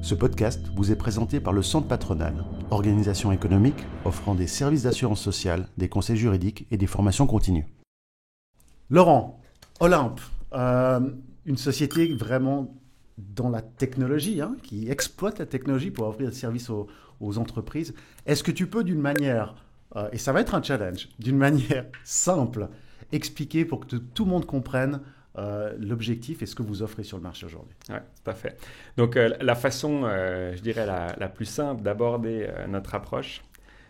Ce podcast vous est présenté par le Centre Patronal, organisation économique offrant des services d'assurance sociale, des conseils juridiques et des formations continues. Laurent, Olympe, une société vraiment dans la technologie, qui exploite la technologie pour offrir des services aux entreprises. Est-ce que tu peux d'une manière, et ça va être un challenge, d'une manière simple, expliquer pour que tout le monde comprenne l'objectif et ce que vous offrez sur le marché aujourd'hui? Oui, tout à fait. Donc, la façon, je dirais, la plus simple d'aborder notre approche,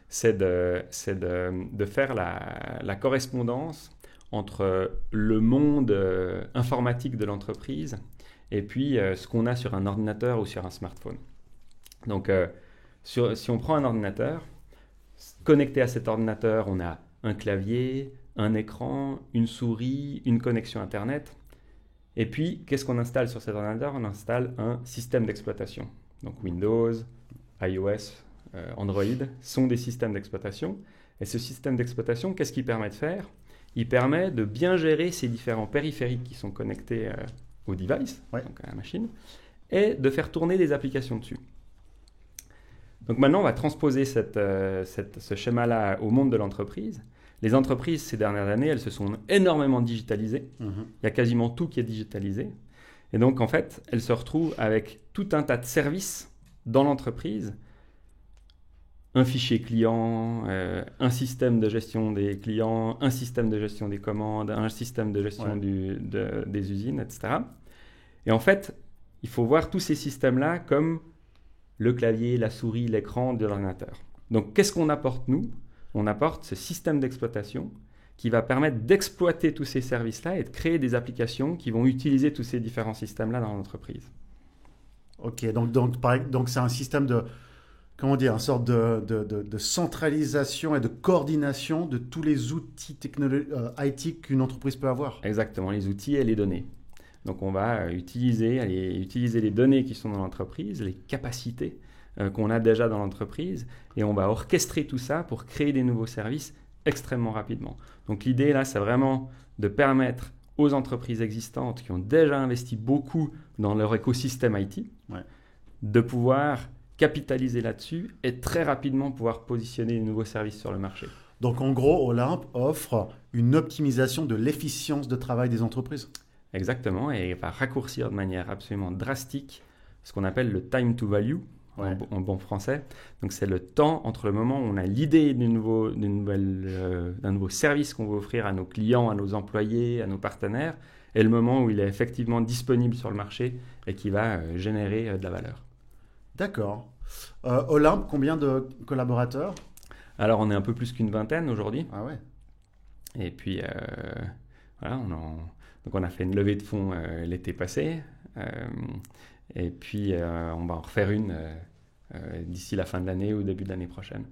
c'est de faire la correspondance entre le monde informatique de l'entreprise et puis ce qu'on a sur un ordinateur ou sur un smartphone. Donc, si on prend un ordinateur, connecté à cet ordinateur, on a un clavier, un écran, une souris, une connexion Internet. Et puis, qu'est-ce qu'on installe sur cet ordinateur? On installe un système d'exploitation. Donc Windows, iOS, Android sont des systèmes d'exploitation. Et ce système d'exploitation, qu'est-ce qu'il permet de faire? Il permet de bien gérer ces différents périphériques qui sont connectés au device, donc à la machine, et de faire tourner des applications dessus. Donc maintenant, on va transposer ce schéma-là au monde de l'entreprise. Les entreprises, ces dernières années, elles se sont énormément digitalisées. Il y a quasiment tout qui est digitalisé. Et donc, en fait, elles se retrouvent avec tout un tas de services dans l'entreprise. Un fichier client, un système de gestion des clients, un système de gestion des commandes, un système de gestion des usines, etc. Et en fait, il faut voir tous ces systèmes-là comme le clavier, la souris, l'écran de l'ordinateur. Donc, qu'est-ce qu'on apporte, nous ? On apporte ce système d'exploitation qui va permettre d'exploiter tous ces services-là et de créer des applications qui vont utiliser tous ces différents systèmes-là dans l'entreprise. Ok, donc c'est un système de, comment dire, une sorte de centralisation et de coordination de tous les outils IT qu'une entreprise peut avoir. Exactement, les outils et les données. Donc on va utiliser les données qui sont dans l'entreprise, les capacités qu'on a déjà dans l'entreprise, et on va orchestrer tout ça pour créer des nouveaux services extrêmement rapidement. Donc l'idée là, c'est vraiment de permettre aux entreprises existantes qui ont déjà investi beaucoup dans leur écosystème IT de pouvoir capitaliser là-dessus et très rapidement pouvoir positionner des nouveaux services sur le marché. Donc en gros, Olympe offre une optimisation de l'efficience de travail des entreprises. Exactement, et va raccourcir de manière absolument drastique ce qu'on appelle le time to value, en bon français. Donc c'est le temps entre le moment où on a l'idée d'un nouveau service qu'on veut offrir à nos clients, à nos employés, à nos partenaires, et le moment où il est effectivement disponible sur le marché et qui va générer de la valeur. D'accord. Olympe, combien de collaborateurs? Alors on est un peu plus qu'une vingtaine aujourd'hui. Ah ouais. Et puis voilà, donc on a fait une levée de fonds l'été passé. Et puis, on va en refaire une d'ici la fin de l'année ou début de l'année prochaine.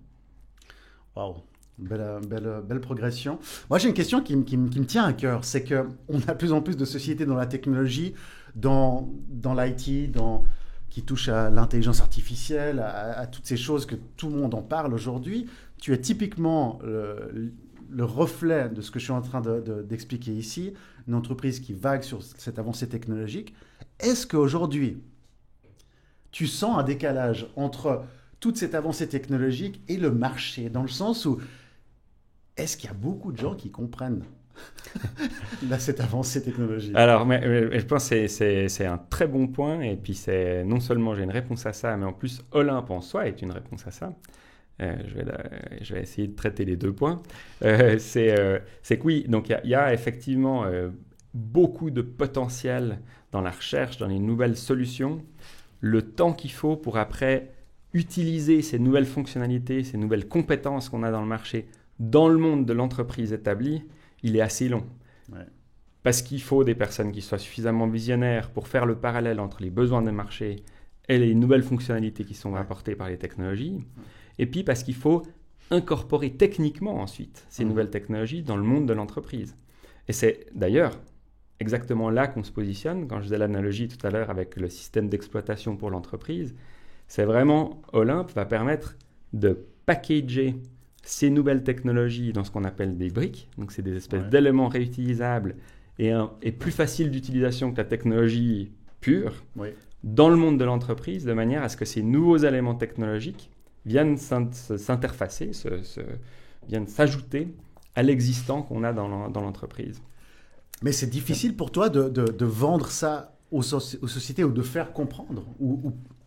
Waouh, belle progression. Moi, j'ai une question qui me tient à cœur. C'est qu'on a de plus en plus de sociétés dans la technologie, dans l'IT, qui touchent à l'intelligence artificielle, à toutes ces choses que tout le monde en parle aujourd'hui. Tu es typiquement le reflet de ce que je suis en train d'expliquer ici, une entreprise qui vague sur cette avancée technologique. Est-ce qu'aujourd'hui, tu sens un décalage entre toute cette avancée technologique et le marché, dans le sens où est-ce qu'il y a beaucoup de gens qui comprennent cette avancée technologique? Alors, je pense que c'est un très bon point, et puis non seulement j'ai une réponse à ça, mais en plus Olympe en soi est une réponse à ça. Je vais essayer de traiter les deux points. C'est que oui, donc il y a effectivement beaucoup de potentiel dans la recherche, dans les nouvelles solutions. Le temps qu'il faut pour après utiliser ces nouvelles fonctionnalités, ces nouvelles compétences qu'on a dans le marché, dans le monde de l'entreprise établie, il est assez long. Ouais. Parce qu'il faut des personnes qui soient suffisamment visionnaires pour faire le parallèle entre les besoins des marchés et les nouvelles fonctionnalités qui sont apportées par les technologies. Et puis parce qu'il faut incorporer techniquement ensuite ces nouvelles technologies dans le monde de l'entreprise. Et c'est d'ailleurs exactement là qu'on se positionne. Quand je faisais l'analogie tout à l'heure avec le système d'exploitation pour l'entreprise, c'est vraiment Olympe va permettre de packager ces nouvelles technologies dans ce qu'on appelle des briques, donc c'est des espèces d'éléments réutilisables et plus faciles d'utilisation que la technologie pure, dans le monde de l'entreprise, de manière à ce que ces nouveaux éléments technologiques viennent s'interfacer, viennent s'ajouter à l'existant qu'on a dans l'entreprise. Mais c'est difficile pour toi de vendre ça aux sociétés ou de faire comprendre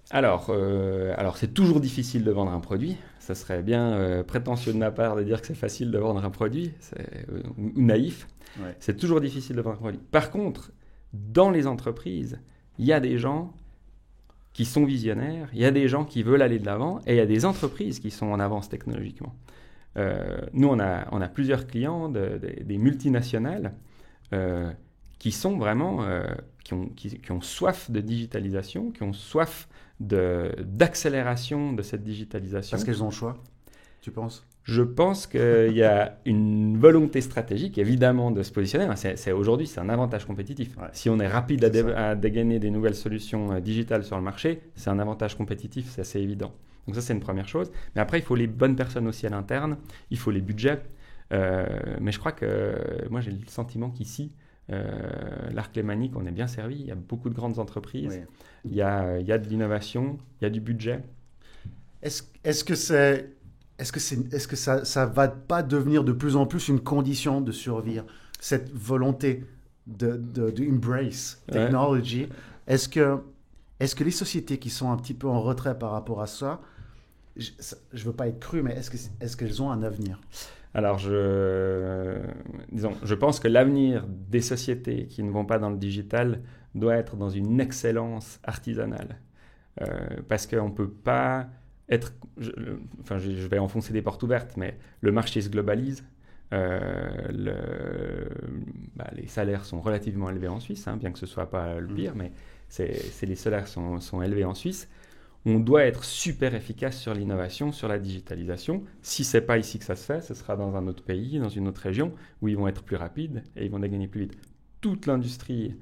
Alors, c'est toujours difficile de vendre un produit. Ça serait bien prétentieux de ma part de dire que c'est facile de vendre un produit, ou naïf. Ouais. C'est toujours difficile de vendre un produit. Par contre, dans les entreprises, il y a des gens qui sont visionnaires, il y a des gens qui veulent aller de l'avant, et il y a des entreprises qui sont en avance technologiquement. Nous, on a plusieurs clients, des multinationales, qui sont vraiment, qui ont soif de digitalisation, qui ont soif d'accélération de cette digitalisation. Parce qu'elles ont le choix, tu penses ? Je pense qu'il y a une volonté stratégique, évidemment, de se positionner. Aujourd'hui, c'est un avantage compétitif. Ouais. Si on est rapide à dégainer des nouvelles solutions digitales sur le marché, c'est un avantage compétitif, c'est assez évident. Donc ça, c'est une première chose. Mais après, il faut les bonnes personnes aussi à l'interne, il faut les budgets. Mais je crois que moi, j'ai le sentiment qu'ici, l'Arc Lémanique, on est bien servi. Il y a beaucoup de grandes entreprises, il y a de l'innovation, il y a du budget. Est-ce que ça va pas devenir de plus en plus une condition de survie, cette volonté de embrace technology? Est-ce que les sociétés qui sont un petit peu en retrait par rapport à ça, je veux pas être cru, mais est-ce qu'elles ont un avenir? Alors, je pense que l'avenir des sociétés qui ne vont pas dans le digital doit être dans une excellence artisanale. Parce qu'on ne peut pas être... je vais enfoncer des portes ouvertes, mais le marché se globalise. Les salaires sont relativement élevés en Suisse, bien que ce ne soit pas le pire, mais les salaires sont élevés en Suisse. On doit être super efficace sur l'innovation, sur la digitalisation. Si ce n'est pas ici que ça se fait, ce sera dans un autre pays, dans une autre région, où ils vont être plus rapides et ils vont gagner plus vite. Toute l'industrie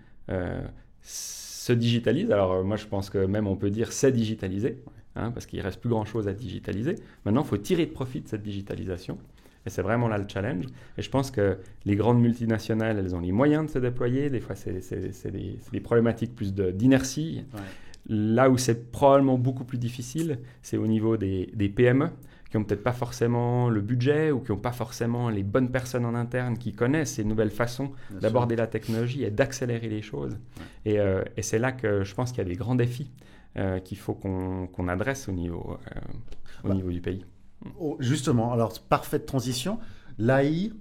se digitalise. Alors moi, je pense que même on peut dire c'est digitalisé, parce qu'il ne reste plus grand-chose à digitaliser. Maintenant, il faut tirer de profit de cette digitalisation. Et c'est vraiment là le challenge. Et je pense que les grandes multinationales, elles ont les moyens de se déployer. Des fois, c'est des problématiques plus d'inertie. Ouais. Là où c'est probablement beaucoup plus difficile, c'est au niveau des PME qui n'ont peut-être pas forcément le budget ou qui n'ont pas forcément les bonnes personnes en interne qui connaissent ces nouvelles façons d'aborder la technologie et d'accélérer les choses. Ouais. Et c'est là que je pense qu'il y a des grands défis qu'il faut qu'on adresse au niveau du pays. Justement, alors parfaite transition. L'AI,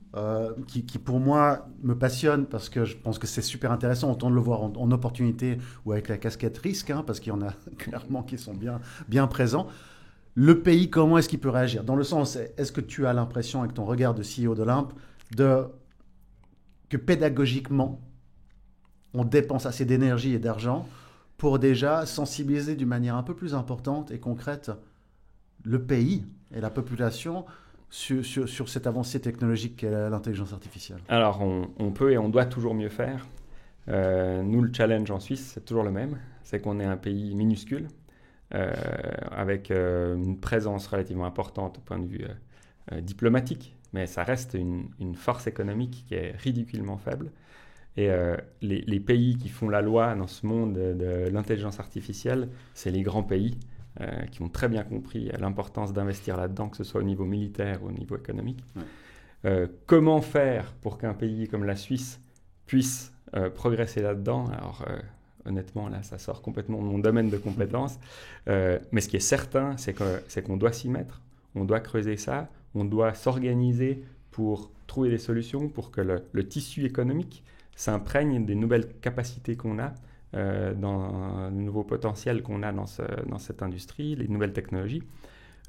qui pour moi me passionne parce que je pense que c'est super intéressant, autant de le voir en opportunité ou avec la casquette risque, parce qu'il y en a clairement qui sont bien présents. Le pays, comment est-ce qu'il peut réagir? Dans le sens, est-ce que tu as l'impression, avec ton regard de CEO d'Olympe, que pédagogiquement, on dépense assez d'énergie et d'argent pour déjà sensibiliser d'une manière un peu plus importante et concrète le pays et la population sur cette avancée technologique qu'est l'intelligence artificielle? Alors, on peut et on doit toujours mieux faire. Nous, le challenge en Suisse, c'est toujours le même. C'est qu'on est un pays minuscule, avec une présence relativement importante au point de vue diplomatique, mais ça reste une force économique qui est ridiculement faible. Et les pays qui font la loi dans ce monde de l'intelligence artificielle, c'est les grands pays qui ont très bien compris l'importance d'investir là-dedans, que ce soit au niveau militaire ou au niveau économique. Ouais. Comment faire pour qu'un pays comme la Suisse puisse progresser là-dedans? Alors, honnêtement, là, ça sort complètement de mon domaine de compétences. Mais ce qui est certain, c'est qu'on doit s'y mettre. On doit creuser ça. On doit s'organiser pour trouver des solutions pour que le tissu économique s'imprègne des nouvelles capacités qu'on a, dans le nouveau potentiel qu'on a dans cette industrie, les nouvelles technologies.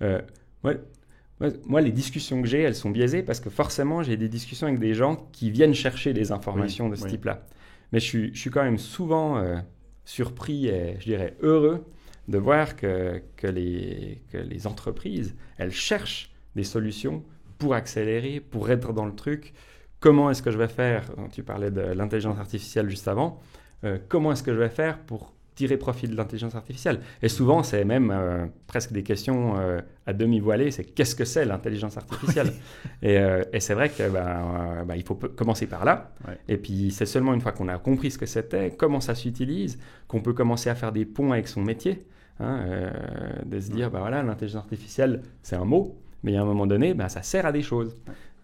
Moi, les discussions que j'ai, elles sont biaisées parce que forcément, j'ai des discussions avec des gens qui viennent chercher des informations de ce type-là. Mais je suis quand même souvent surpris et, je dirais, heureux de voir que les entreprises, elles cherchent des solutions pour accélérer, pour être dans le truc. Comment est-ce que je vais faire? Tu parlais de l'intelligence artificielle juste avant. Comment est-ce que je vais faire pour tirer profit de l'intelligence artificielle. Et souvent, c'est même presque des questions à demi voilées, c'est qu'est-ce que c'est l'intelligence artificielle? Et c'est vrai que il faut commencer par là. Ouais. Et puis, c'est seulement une fois qu'on a compris ce que c'était, comment ça s'utilise, qu'on peut commencer à faire des ponts avec son métier, de se dire, voilà, l'intelligence artificielle, c'est un mot, mais à un moment donné, ça sert à des choses.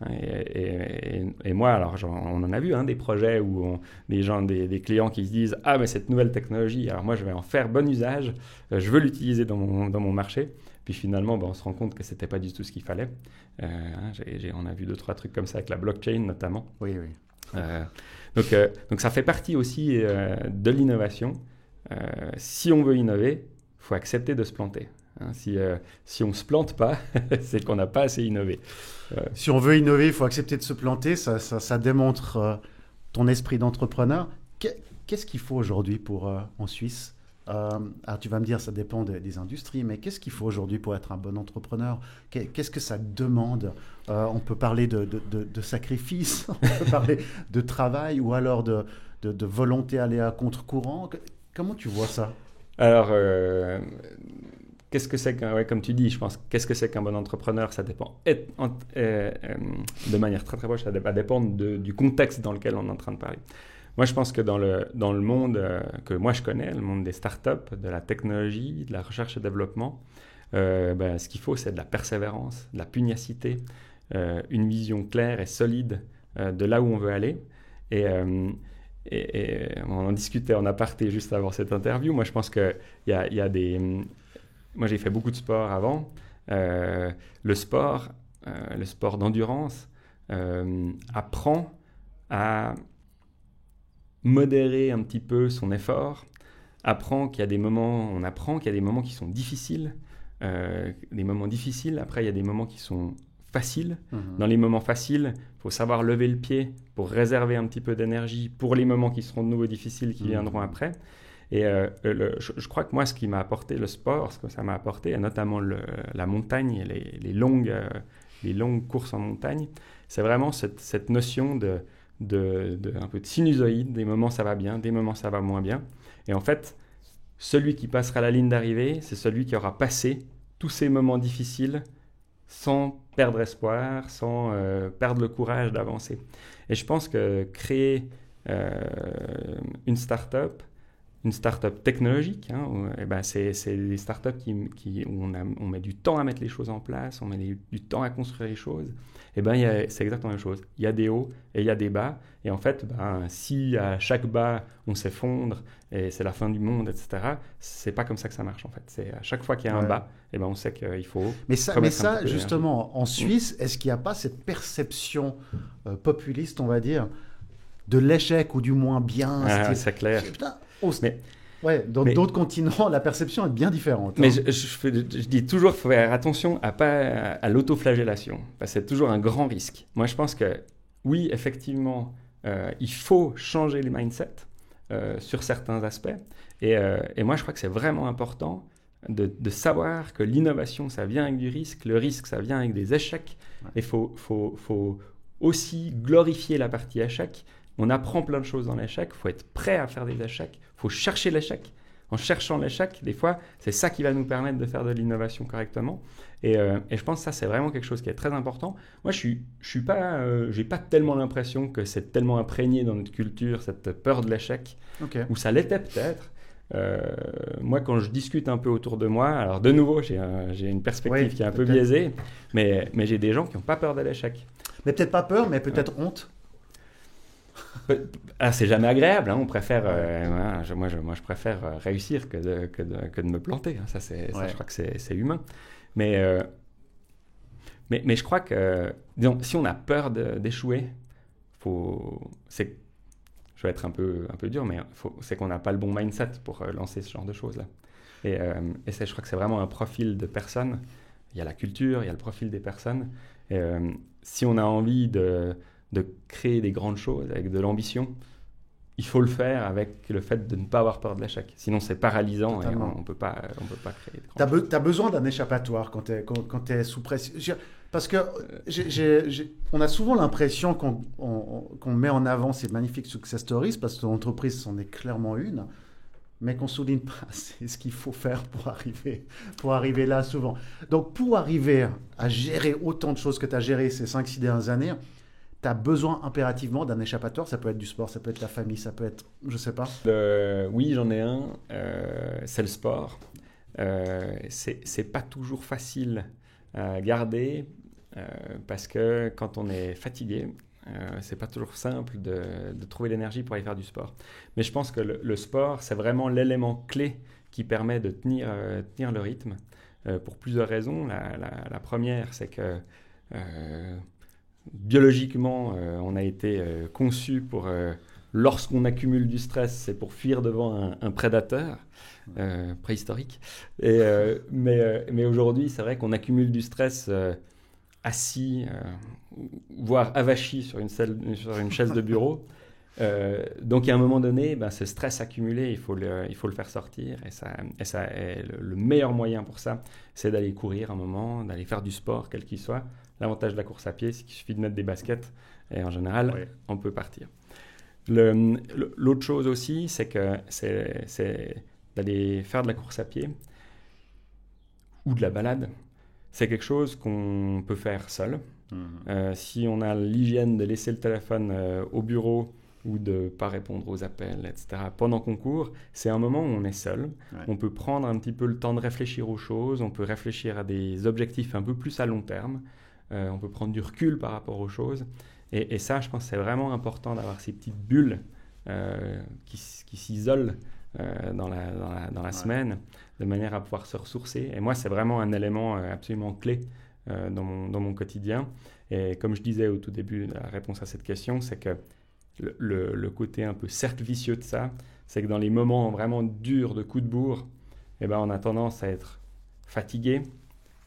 Et moi, alors on en a vu des projets où des clients qui se disent « Ah, mais cette nouvelle technologie, alors moi je vais en faire bon usage, je veux l'utiliser dans mon marché. » Puis finalement, on se rend compte que ce n'était pas du tout ce qu'il fallait. On a vu 2-3 trucs comme ça avec la blockchain notamment. Oui. Donc ça fait partie aussi de l'innovation. Si on veut innover, il faut accepter de se planter. Si on ne se plante pas, c'est qu'on n'a pas assez innové. Si on veut innover, il faut accepter de se planter. Ça démontre ton esprit d'entrepreneur. Qu'est-ce qu'il faut aujourd'hui en Suisse? Alors tu vas me dire, ça dépend des industries, mais qu'est-ce qu'il faut aujourd'hui pour être un bon entrepreneur? Qu'est-ce que ça demande? On peut parler de sacrifice, on peut parler de travail ou alors de volonté aller à contre-courant. Comment tu vois ça? Alors... qu'est-ce que c'est comme tu dis, je pense, qu'est-ce que c'est qu'un bon entrepreneur? Ça dépend de manière très très proche, ça va dépendre du contexte dans lequel on est en train de parler. Moi, je pense que dans le monde que moi je connais, le monde des startups, de la technologie, de la recherche et développement, ce qu'il faut, c'est de la persévérance, de la pugnacité, une vision claire et solide de là où on veut aller. Et on en discutait en aparté juste avant cette interview. Moi, je pense qu'il y a des... Moi, j'ai fait beaucoup de sport avant. Le sport d'endurance apprend à modérer un petit peu son effort, on apprend qu'il y a des moments qui sont difficiles, des moments difficiles. Après, il y a des moments qui sont faciles. Dans les moments faciles, il faut savoir lever le pied pour réserver un petit peu d'énergie pour les moments qui seront de nouveau difficiles, qui viendront après. Et je crois que moi, ce qui m'a apporté le sport, ce que ça m'a apporté, notamment la montagne, les longues courses en montagne, c'est vraiment cette notion de un peu de sinusoïde. Des moments ça va bien, des moments ça va moins bien. Et en fait, celui qui passera la ligne d'arrivée, c'est celui qui aura passé tous ces moments difficiles sans perdre espoir, sans perdre le courage d'avancer. Et je pense que créer une start-up technologique, c'est des startups où on met du temps à mettre les choses en place, on met du temps à construire les choses. C'est exactement la même chose. Il y a des hauts et il y a des bas. Et en fait, si à chaque bas, on s'effondre et c'est la fin du monde, etc., c'est pas comme ça que ça marche, en fait. C'est à chaque fois qu'il y a un bas, on sait qu'il faut... Mais ça justement, en Suisse, est-ce qu'il n'y a pas cette perception populiste, on va dire, de l'échec ou du moins bien? C'est clair. Dans d'autres continents, la perception est bien différente. Mais je dis toujours qu'il faut faire attention à l'autoflagellation, parce que c'est toujours un grand risque. Moi, je pense que oui, effectivement, il faut changer les mindsets sur certains aspects. Et moi, je crois que c'est vraiment important de savoir que l'innovation, ça vient avec du risque. Le risque, ça vient avec des échecs. Et il faut aussi glorifier la partie échec. On apprend plein de choses dans l'échec, il faut être prêt à faire des échecs, il faut chercher l'échec. En cherchant l'échec, des fois, c'est ça qui va nous permettre de faire de l'innovation correctement. Et je pense que ça, c'est vraiment quelque chose qui est très important. Moi, j'ai pas tellement l'impression que c'est tellement imprégné dans notre culture, cette peur de l'échec, ou ça l'était peut-être. Moi, quand je discute un peu autour de moi, alors de nouveau, j'ai une perspective qui est un peu biaisée, mais j'ai des gens qui n'ont pas peur de l'échec. Mais peut-être pas peur, mais peut-être honte. C'est jamais agréable, on préfère, moi je préfère réussir que de me planter, ça, je crois que c'est humain. Mais je crois que disons, si on a peur d'échouer, je vais être un peu dur, mais c'est qu'on n'a pas le bon mindset pour lancer ce genre de choses-là. Et je crois que c'est vraiment un profil de personne. Il y a la culture, il y a le profil des personnes. Et, si on a envie de créer des grandes choses avec de l'ambition, il faut le faire avec le fait de ne pas avoir peur de l'échec. Sinon, c'est paralysant. Totalement. Et on peut pas créer de grandes choses. Tu as besoin d'un échappatoire quand tu es sous pression. Parce que on a souvent l'impression qu'on met en avant ces magnifiques success stories, parce que l'entreprise c'en est clairement une. mais qu'on ne souligne pas. C'est ce qu'il faut faire pour arriver là souvent. Donc, pour arriver à gérer autant de choses que tu as gérées ces 5-6 dernières années, tu as besoin impérativement d'un échappatoire. Ça peut être du sport, ça peut être ta famille, ça peut être, je ne sais pas. Oui, j'en ai un. C'est le sport. C'est pas toujours facile à garder parce que quand on est fatigué, c'est pas toujours simple de trouver l'énergie pour aller faire du sport. Mais je pense que le sport, c'est vraiment l'élément clé qui permet de tenir le rythme pour plusieurs raisons. La première, c'est que biologiquement, on a été conçu pour, lorsqu'on accumule du stress, c'est pour fuir devant un prédateur préhistorique. Mais aujourd'hui, c'est vrai qu'on accumule du stress assis, voire avachi sur une chaise de bureau. Donc, à un moment donné, ce stress accumulé, il faut le faire sortir. Et le meilleur moyen pour ça, c'est d'aller courir un moment, d'aller faire du sport, quel qu'il soit. L'avantage de la course à pied, c'est qu'il suffit de mettre des baskets et en général, on peut partir. L'autre chose aussi, c'est d'aller faire de la course à pied ou de la balade. C'est quelque chose qu'on peut faire seul. Si on a l'hygiène de laisser le téléphone au bureau ou de ne pas répondre aux appels, etc., pendant qu'on court, c'est un moment où on est seul. On peut prendre un petit peu le temps de réfléchir aux choses, on peut réfléchir à des objectifs un peu plus à long terme, on peut prendre du recul par rapport aux choses. Et ça, je pense que c'est vraiment important d'avoir ces petites bulles qui s'isolent dans la semaine, de manière à pouvoir se ressourcer. Et moi, c'est vraiment un élément absolument clé dans mon quotidien. Et comme je disais au tout début de la réponse à cette question, c'est que le côté un peu cercle vicieux de ça, c'est que dans les moments vraiment durs de coups de bourre, on a tendance à être fatigué,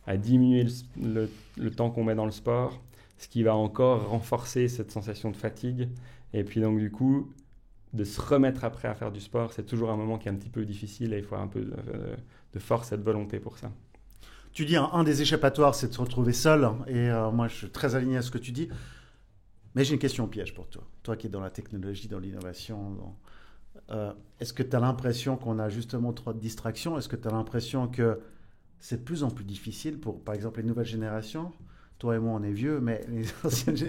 à diminuer le temps qu'on met dans le sport, ce qui va encore renforcer cette sensation de fatigue. Et puis donc du coup, de se remettre après à faire du sport, c'est toujours un moment qui est un petit peu difficile et il faut un peu de force et de volonté pour ça. Tu dis un des échappatoires, c'est de se retrouver seul. Et moi, je suis très aligné à ce que tu dis. Mais j'ai une question piège pour toi. Toi qui es dans la technologie, dans l'innovation, est-ce que tu as l'impression qu'on a justement trop de distractions? Est-ce que tu as l'impression que c'est de plus en plus difficile pour, par exemple, les nouvelles générations? Toi et moi, on est vieux, mais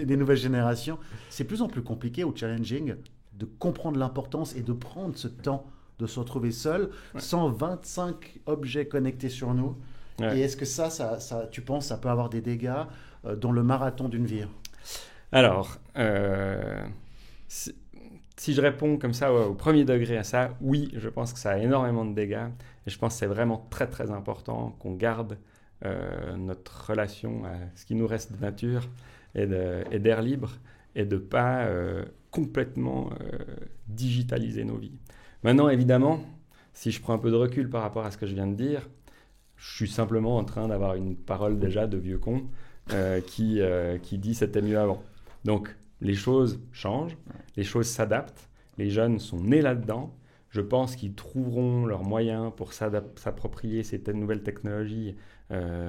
les nouvelles générations, c'est de plus en plus compliqué ou challenging de comprendre l'importance et de prendre ce temps de se retrouver seul, 125 objets connectés sur nous. Ouais. Et est-ce que ça, tu penses, ça peut avoir des dégâts dans le marathon d'une vie? Alors, si je réponds comme ça au premier degré à ça, oui, je pense que ça a énormément de dégâts. Et je pense que c'est vraiment très, très important qu'on garde notre relation à ce qui nous reste de nature et d'air libre et de ne pas complètement digitaliser nos vies. Maintenant, évidemment, si je prends un peu de recul par rapport à ce que je viens de dire, je suis simplement en train d'avoir une parole déjà de vieux con qui dit c'était mieux avant. Donc, les choses changent, les choses s'adaptent, les jeunes sont nés là-dedans. Je pense qu'ils trouveront leurs moyens pour s'approprier ces nouvelles technologies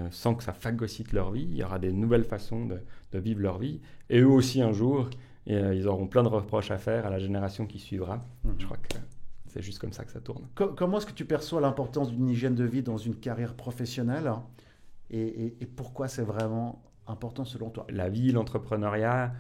sans que ça phagocyte leur vie. Il y aura des nouvelles façons de vivre leur vie. Et eux aussi, un jour, ils auront plein de reproches à faire à la génération qui suivra. Je crois que c'est juste comme ça que ça tourne. Comment est-ce que tu perçois l'importance d'une hygiène de vie dans une carrière professionnelle et pourquoi c'est vraiment important selon toi? La vie, l'entrepreneuriat,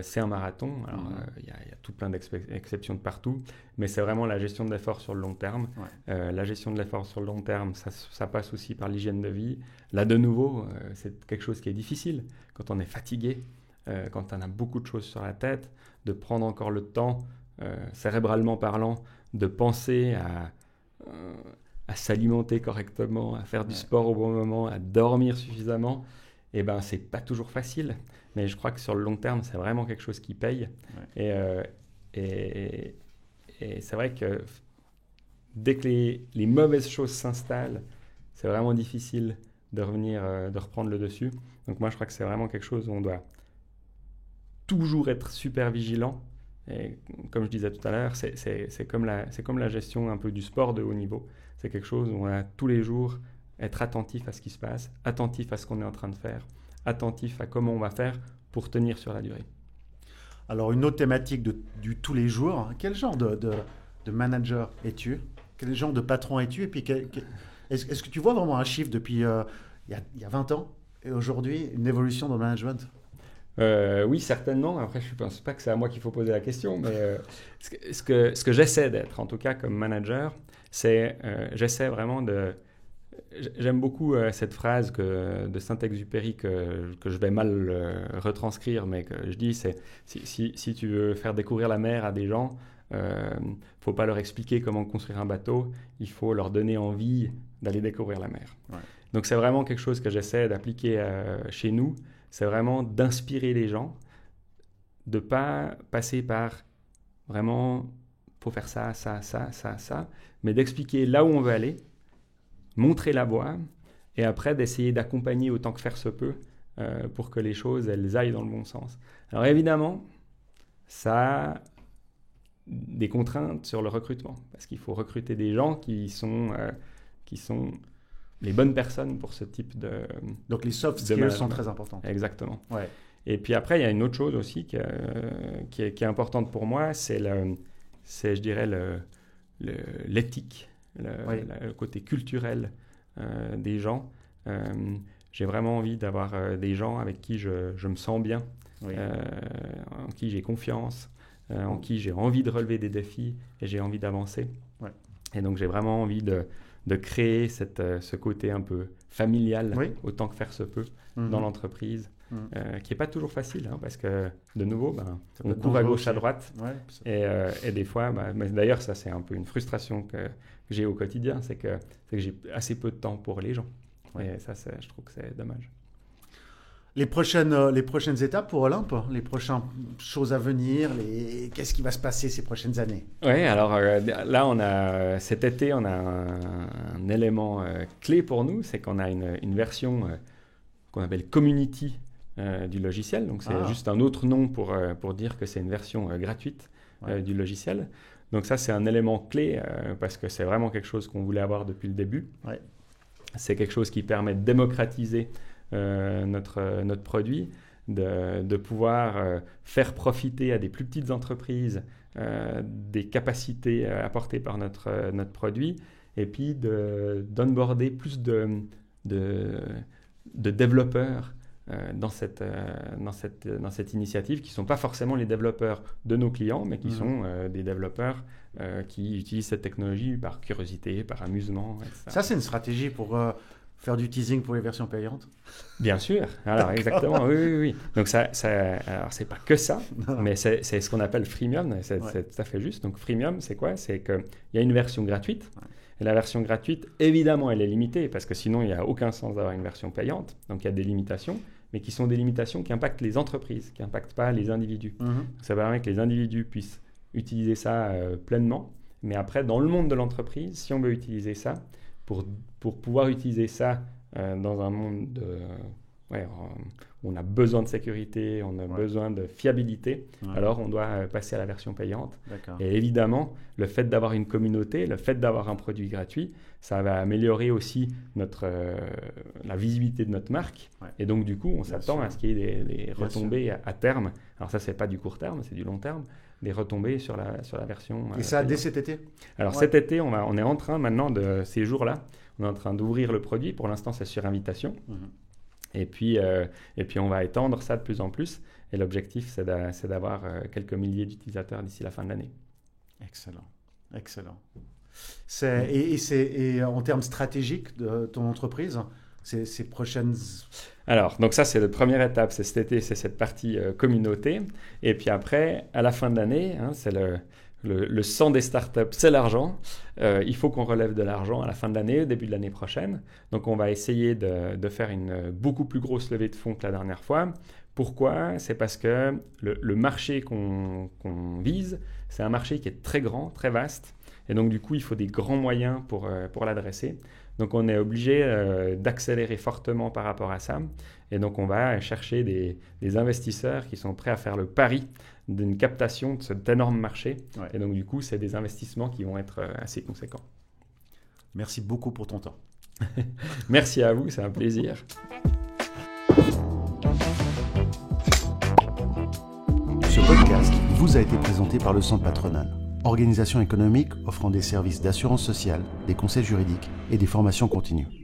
c'est un marathon. Alors, y a tout plein d'exceptions de partout, mais c'est vraiment la gestion de l'effort sur le long terme. La gestion de l'effort sur le long terme, ça passe aussi par l'hygiène de vie. Là, de nouveau, c'est quelque chose qui est difficile quand on est fatigué, quand on a beaucoup de choses sur la tête, de prendre encore le temps, cérébralement parlant, de penser à s'alimenter correctement, à faire du sport au bon moment, à dormir suffisamment. C'est pas toujours facile, mais je crois que sur le long terme, c'est vraiment quelque chose qui paye. Et c'est vrai que dès que les mauvaises choses s'installent, c'est vraiment difficile de reprendre le dessus. Donc moi, je crois que c'est vraiment quelque chose où on doit toujours être super vigilant. Et comme je disais tout à l'heure, c'est comme la gestion un peu du sport de haut niveau. C'est quelque chose où on a tous les jours être attentif à ce qui se passe, attentif à ce qu'on est en train de faire, attentif à comment on va faire pour tenir sur la durée. Alors, une autre thématique du tous les jours, quel genre de manager es-tu? Quel genre de patron es-tu? Et puis, est-ce que tu vois vraiment un chiffre depuis il y a 20 ans et aujourd'hui, une évolution dans le management? Oui, certainement. Après, je ne pense pas que c'est à moi qu'il faut poser la question, mais ce que j'essaie d'être, en tout cas comme manager, c'est j'essaie vraiment de... J'aime beaucoup cette phrase de Saint-Exupéry que je vais mal retranscrire, mais que je dis, c'est si tu veux faire découvrir la mer à des gens, faut pas leur expliquer comment construire un bateau, il faut leur donner envie d'aller découvrir la mer. Ouais. Donc c'est vraiment quelque chose que j'essaie d'appliquer chez nous, c'est vraiment d'inspirer les gens, de pas passer par vraiment, faut faire ça, mais d'expliquer là où on veut aller, montrer la voie, et après d'essayer d'accompagner autant que faire se peut pour que les choses elles aillent dans le bon sens. Alors évidemment, ça a des contraintes sur le recrutement, parce qu'il faut recruter des gens qui sont les bonnes personnes pour ce type de... Donc les soft skills sont très importants. Exactement. Ouais. Et puis après, il y a une autre chose aussi qui est importante pour moi, c'est je dirais, l'éthique. Le côté culturel des gens. J'ai vraiment envie d'avoir des gens avec qui je me sens bien, en qui j'ai confiance, en qui j'ai envie de relever des défis et j'ai envie d'avancer. Ouais. Et donc j'ai vraiment envie de créer ce côté un peu familial, autant que faire se peut, dans l'entreprise, qui n'est pas toujours facile, hein, parce que de nouveau, on court à gauche, à droite, et des fois, mais d'ailleurs ça c'est un peu une frustration que j'ai au quotidien, c'est que j'ai assez peu de temps pour les gens. Et ça, je trouve que c'est dommage. Les prochaines étapes pour Olympe, les prochaines choses à venir, qu'est-ce qui va se passer ces prochaines années? Oui, alors là, cet été, on a un élément clé pour nous, c'est qu'on a une version qu'on appelle Community du logiciel. Donc, c'est juste un autre nom pour dire que c'est une version gratuite du logiciel. Donc ça, c'est un élément clé parce que c'est vraiment quelque chose qu'on voulait avoir depuis le début. Ouais. C'est quelque chose qui permet de démocratiser notre produit, de pouvoir faire profiter à des plus petites entreprises des capacités apportées par notre produit et puis d'onboarder plus de développeurs dans cette initiative qui ne sont pas forcément les développeurs de nos clients, mais qui sont des développeurs qui utilisent cette technologie par curiosité, par amusement, etc. Ça, c'est une stratégie pour faire du teasing pour les versions payantes? Bien sûr. Alors, exactement, oui. Donc, alors, c'est pas que ça, mais c'est ce qu'on appelle freemium, c'est tout à fait juste. Donc, freemium, c'est quoi? C'est qu'il y a une version gratuite. Et la version gratuite, évidemment, elle est limitée parce que sinon, il n'y a aucun sens d'avoir une version payante. Donc, il y a des limitations, mais qui sont des limitations qui impactent les entreprises, qui n'impactent pas les individus. Ça permet que les individus puissent utiliser ça pleinement. Mais après, dans le monde de l'entreprise, si on veut utiliser ça, pour pouvoir utiliser ça dans un monde où on a besoin de sécurité, on a besoin de fiabilité, alors on doit passer à la version payante. D'accord. Et évidemment, le fait d'avoir une communauté, le fait d'avoir un produit gratuit, ça va améliorer aussi la visibilité de notre marque. Ouais. Et donc, du coup, on s'attend à ce qu'il y ait des retombées à terme. Alors ça, c'est pas du court terme, c'est du long terme. Des retombées sur la version. Et ça, dès cet été? Alors cet été, on est en train maintenant ces jours-là, on est en train d'ouvrir le produit. Pour l'instant, c'est sur invitation. Et puis on va étendre ça de plus en plus. Et l'objectif, c'est d'avoir quelques milliers d'utilisateurs d'ici la fin de l'année. Excellent. Et en termes stratégiques de ton entreprise, ces prochaines... Alors, donc ça, c'est la première étape, c'est cet été, c'est cette partie communauté. Et puis après, à la fin de l'année, c'est le sang des startups, c'est l'argent. Il faut qu'on relève de l'argent à la fin de l'année, au début de l'année prochaine. Donc, on va essayer de faire une beaucoup plus grosse levée de fonds que la dernière fois. Pourquoi? C'est parce que le marché qu'on vise, c'est un marché qui est très grand, très vaste. Et donc, du coup, il faut des grands moyens pour l'adresser. Donc, on est obligé d'accélérer fortement par rapport à ça. Et donc, on va chercher des investisseurs qui sont prêts à faire le pari d'une captation de cet énorme marché. Ouais. Et donc, du coup, c'est des investissements qui vont être assez conséquents. Merci beaucoup pour ton temps. Merci à vous, c'est un plaisir. Ce podcast vous a été présenté par le Centre Patronal. organisation économique offrant des services d'assurance sociale, des conseils juridiques et des formations continues.